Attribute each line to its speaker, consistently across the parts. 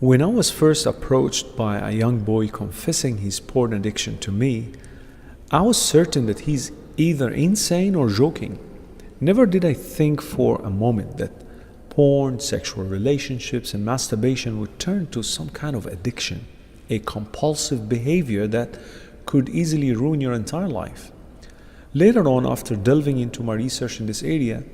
Speaker 1: When I was first approached by a young boy confessing his porn addiction to me, I was certain that he's either insane or joking. Never did I think for a moment that porn, sexual relationships, and masturbation would turn to some kind of addiction, a compulsive behavior that could easily ruin your entire life. Later on, after delving into my research in this area,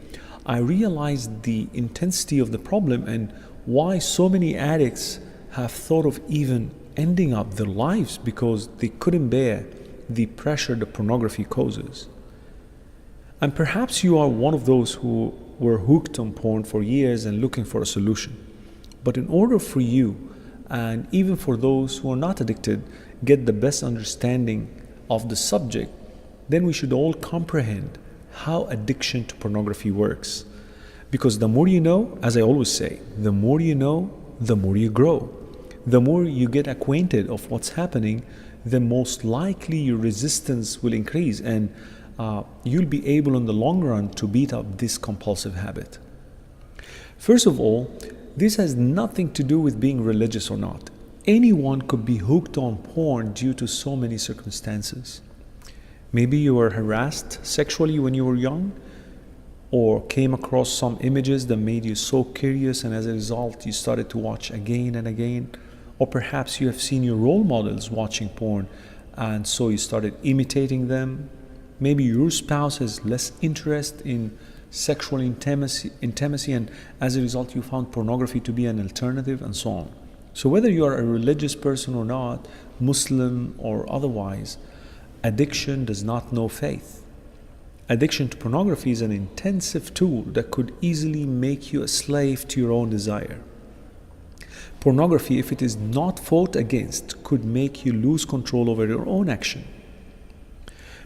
Speaker 1: I realized the intensity of the problem and why so many addicts have thought of even ending up their lives because they couldn't bear the pressure that pornography causes. And perhaps you are one of those who were hooked on porn for years and looking for a solution. But in order for you, and even for those who are not addicted, get the best understanding of the subject, then we should all comprehend how addiction to pornography works. Because the more you know, as I always say, the more you know, the more you grow. The more you get acquainted of what's happening, the most likely your resistance will increase and you'll be able in the long run to beat up this compulsive habit. First of all, this has nothing to do with being religious or not. Anyone could be hooked on porn due to so many circumstances. Maybe you were harassed sexually when you were young, or came across some images that made you so curious and as a result you started to watch again and again. Or perhaps you have seen your role models watching porn and so you started imitating them. Maybe your spouse has less interest in sexual intimacy and as a result you found pornography to be an alternative, and so on. So whether you are a religious person or not, Muslim or otherwise, addiction does not know faith. Addiction to pornography is an intensive tool that could easily make you a slave to your own desire. Pornography, if it is not fought against, could make you lose control over your own action.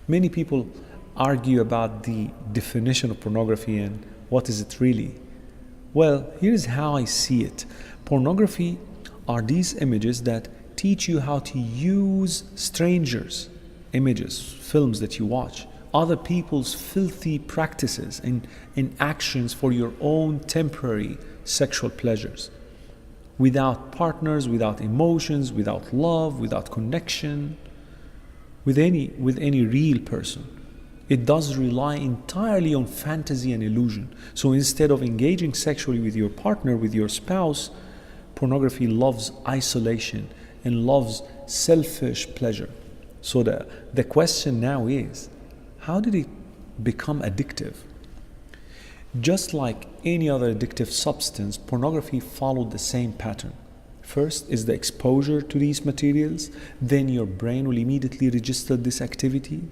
Speaker 1: Many people argue about the definition of pornography and what is it really. Well, here's how I see it. Pornography are these images that teach you how to use strangers' images, films that you watch, other people's filthy practices and actions for your own temporary sexual pleasures. Without partners, without emotions, without love, without connection with any real person. It does rely entirely on fantasy and illusion. So instead of engaging sexually with your partner, with your spouse, pornography loves isolation and loves selfish pleasure. So the question now is, how did it become addictive? Just like any other addictive substance, pornography followed the same pattern. First is the exposure to these materials, then your brain will immediately register this activity.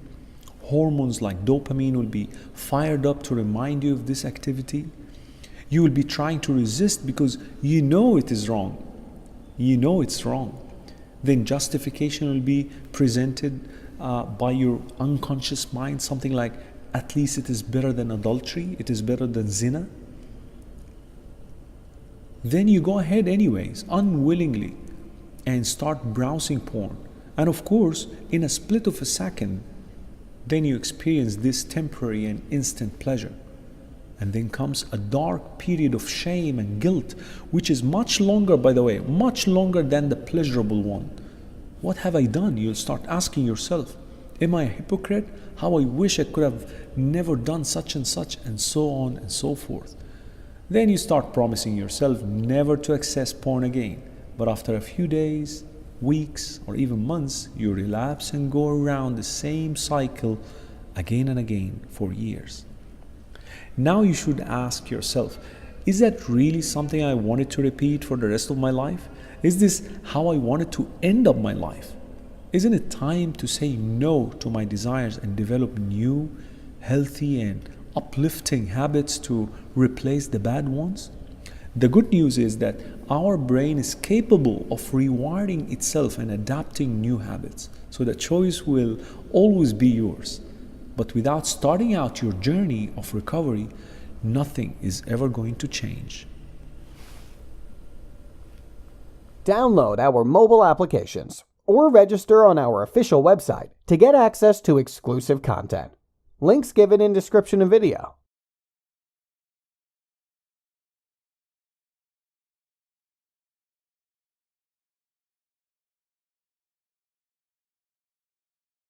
Speaker 1: Hormones like dopamine will be fired up to remind you of this activity. You will be trying to resist because you know it is wrong. You know it's wrong. Then justification will be presented by your unconscious mind, something like, at least it is better than adultery, it is better than zina. Then you go ahead anyways, unwillingly, and start browsing porn. And of course, in a split of a second, then you experience this temporary and instant pleasure. And then comes a dark period of shame and guilt, which is much longer, by the way, much longer than the pleasurable one. What have I done? You'll start asking yourself, am I a hypocrite? How I wish I could have never done such, and so on and so forth. Then you start promising yourself never to access porn again. But after a few days, weeks, or even months, you relapse and go around the same cycle again and again for years. Now you should ask yourself, is that really something I wanted to repeat for the rest of my life? Is this how I wanted to end up my life? Isn't it time to say no to my desires and develop new, healthy, and uplifting habits to replace the bad ones? The good news is that our brain is capable of rewiring itself and adapting new habits, so the choice will always be yours. But without starting out your journey of recovery, nothing is ever going to change.
Speaker 2: Download our mobile applications or register on our official website to get access to exclusive content. Links given in description of video.